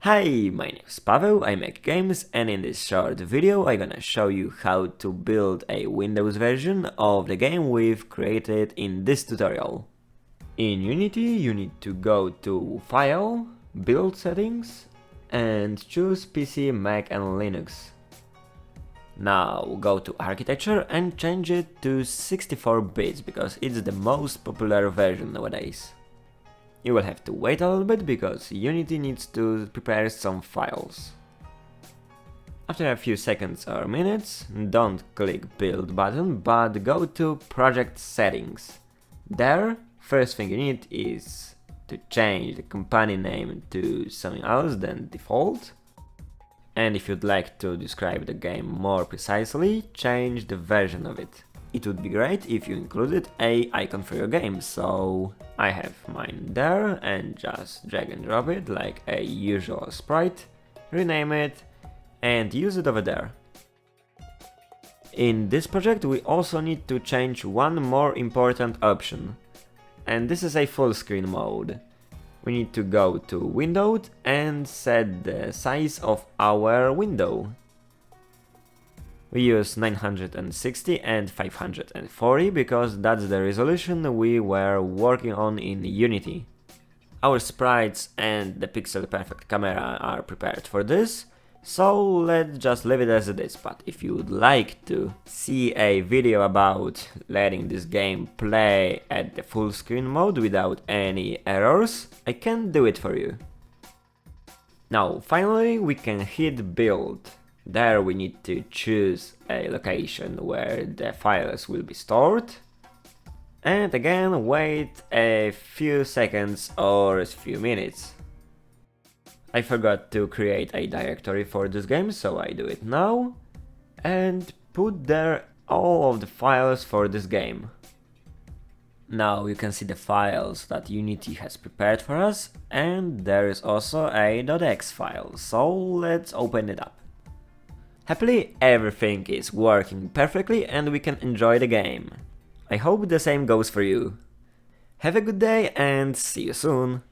Hi, my name is Paweł, I make games, and in this short video I'm gonna show you how to build a Windows version of the game we've created in this tutorial. In Unity you need to go to File, Build Settings, and choose PC, Mac and Linux. Now go to Architecture and change it to 64 bits because it's the most popular version nowadays. You will have to wait a little bit because Unity needs to prepare some files. After a few seconds or minutes, don't click Build button, but go to Project Settings. There, first thing you need is to change the company name to something else than default. And if you'd like to describe the game more precisely, change the version of it. It would be great if you included an icon for your game, so I have mine there and just drag and drop it like a usual sprite, rename it and use it over there. In this project we also need to change one more important option, and this is a full screen mode. We need to go to Window and set the size of our window. We use 960 and 540 because that's the resolution we were working on in Unity. Our sprites and the pixel perfect camera are prepared for this, so let's just leave it as it is. But if you would like to see a video about letting this game play at the full screen mode without any errors, I can do it for you. Now finally we can hit build. There we need to choose a location where the files will be stored, and again wait a few seconds or a few minutes. I forgot to create a directory for this game, so I do it now, and put there all of the files for this game. Now you can see the files that Unity has prepared for us, and there is also a .x file, so let's open it up. Happily, everything is working perfectly and we can enjoy the game. I hope the same goes for you. Have a good day and see you soon!